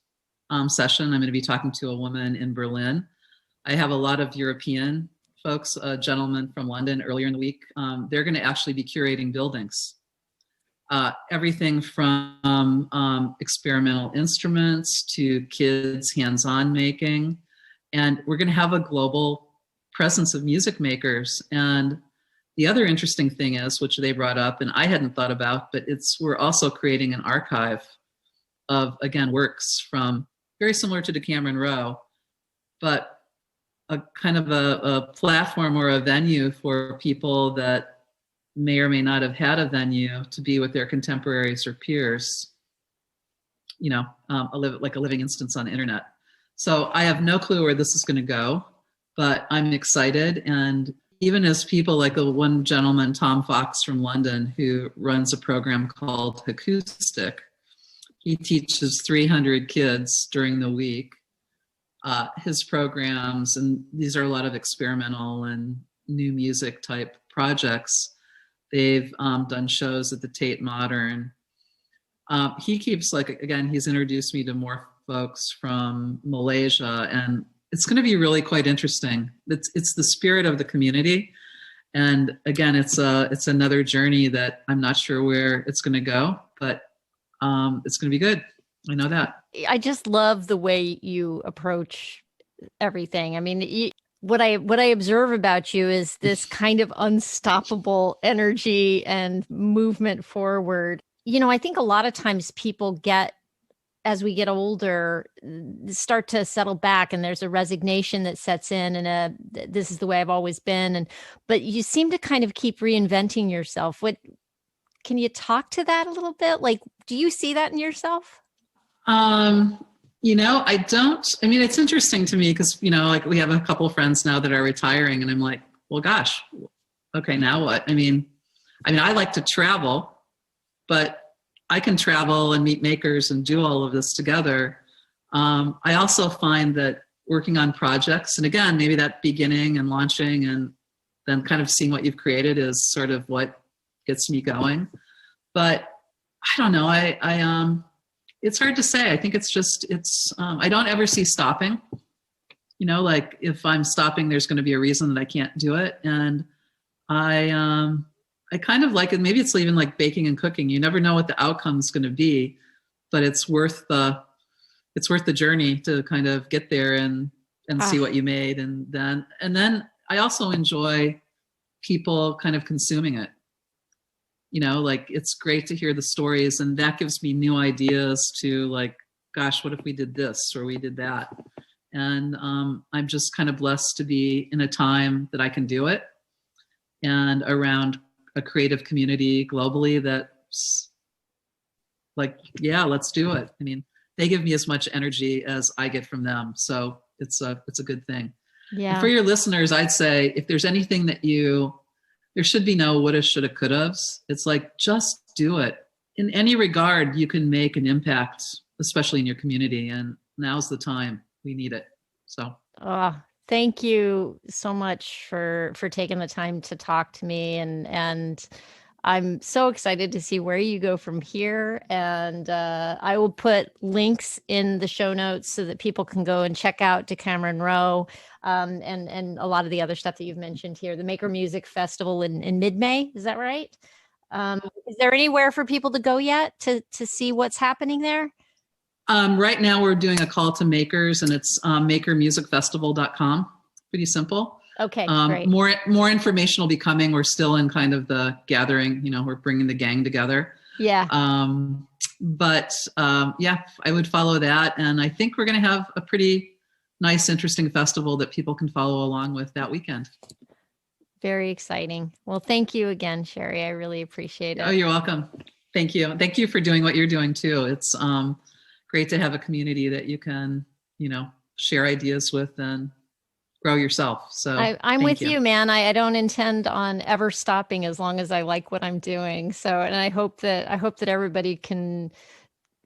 session, I'm going to be talking to a woman in Berlin. I have a lot of European folks, a gentleman from London earlier in the week. They're going to actually be curating buildings. Everything from experimental instruments to kids hands-on making. And we're going to have a global presence of music makers. And the other interesting thing is, which they brought up and I hadn't thought about, but we're also creating an archive of, again, works from very similar to Decameron Row, but a kind of a platform or a venue for people that may or may not have had a venue to be with their contemporaries or peers, like a living instance on the internet. So I have no clue where this is going to go, but I'm excited. And even as people like one gentleman, Tom Fox from London, who runs a program called Acoustic, he teaches 300 kids during the week. His programs, and these are a lot of experimental and new music type projects. They've done shows at the Tate Modern. He keeps he's introduced me to more folks from Malaysia, and it's going to be really quite interesting. It's the spirit of the community, and again, it's another journey that I'm not sure where it's going to go, but it's going to be good. I know that. I just love the way you approach everything. I mean, what I observe about you is this kind of unstoppable energy and movement forward. I think a lot of times people as we get older, start to settle back, and there's a resignation that sets in, and this is the way I've always been. But you seem to kind of keep reinventing yourself. Can you talk to that a little bit? Like, do you see that in yourself? I don't. I mean, it's interesting to me because, we have a couple of friends now that are retiring, and I'm like, well, gosh, okay, now what? I mean, I like to travel, but I can travel and meet makers and do all of this together. I also find that working on projects, and again, maybe that beginning and launching and then kind of seeing what you've created is sort of what gets me going. But I don't know. It's hard to say. I think I don't ever see stopping. Like if I'm stopping, there's going to be a reason that I can't do it. And I kind of like it. Maybe it's even like baking and cooking. You never know what the outcome's going to be, but it's worth the journey to kind of get there and see what you made. And then I also enjoy people kind of consuming it. Like it's great to hear the stories, and that gives me new ideas to like, gosh, what if we did this or we did that? And I'm just kind of blessed to be in a time that I can do it and around a creative community globally that's like, yeah, let's do it. I mean, they give me as much energy as I get from them. So it's a good thing. Yeah. And for your listeners, I'd say if there's anything that there should be no woulda, shoulda, couldas. It's like, just do it. In any regard, you can make an impact, especially in your community. And now's the time. We need it. So. Thank you so much for taking the time to talk to me. And I'm so excited to see where you go from here. And I will put links in the show notes so that people can go and check out Decameron Row, and a lot of the other stuff that you've mentioned here. The Maker Music Festival in mid-May. Is that right? Is there anywhere for people to go yet to see what's happening there? Right now we're doing a call to makers, and it's makermusicfestival.com. Pretty simple. Okay, great. More information will be coming. We're still in kind of the gathering, we're bringing the gang together. Yeah. Yeah, I would follow that. And I think we're going to have a pretty nice, interesting festival that people can follow along with that weekend. Very exciting. Well, thank you again, Sherry. I really appreciate it. Oh, you're welcome. Thank you. Thank you for doing what you're doing too. It's great to have a community that you can, share ideas with and grow yourself. So I'm with you, man. I don't intend on ever stopping as long as I like what I'm doing. So, and I hope that everybody can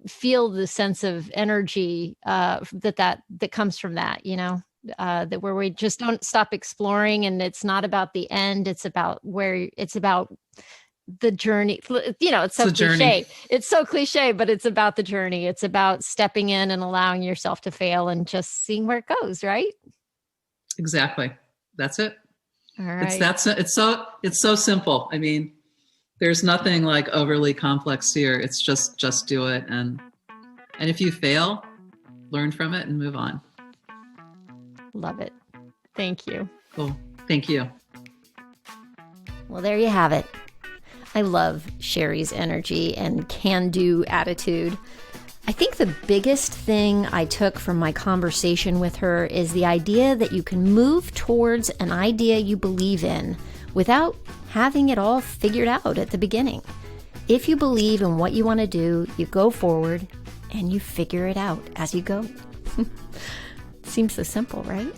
feel the sense of energy that comes from that, that where we just don't stop exploring, and it's not about the end. It's about the journey. It's so cliche. It's so cliche, but it's about the journey. It's about stepping in and allowing yourself to fail and just seeing where it goes, right? Exactly. That's it. All right. It's so simple. I mean, there's nothing like overly complex here. It's just do it. And if you fail, learn from it and move on. Love it. Thank you. Cool. Thank you. Well, there you have it. I love Sherry's energy and can-do attitude. I think the biggest thing I took from my conversation with her is the idea that you can move towards an idea you believe in without having it all figured out at the beginning. If you believe in what you want to do, you go forward and you figure it out as you go. Seems so simple, right?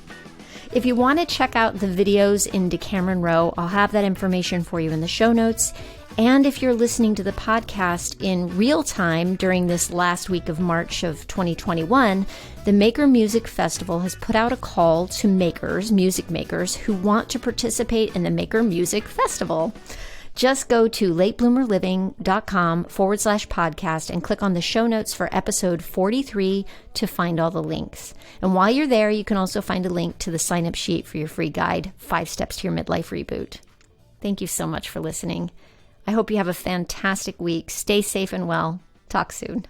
If you want to check out the videos in Decameron Row, I'll have that information for you in the show notes. And if you're listening to the podcast in real time during this last week of March of 2021, the Maker Music Festival has put out a call to music makers who want to participate in the Maker Music Festival. Just go to latebloomerliving.com/podcast and click on the show notes for episode 43 to find all the links. And while you're there, you can also find a link to the sign-up sheet for your free guide, 5 Steps to Your Midlife Reboot. Thank you so much for listening. I hope you have a fantastic week. Stay safe and well. Talk soon.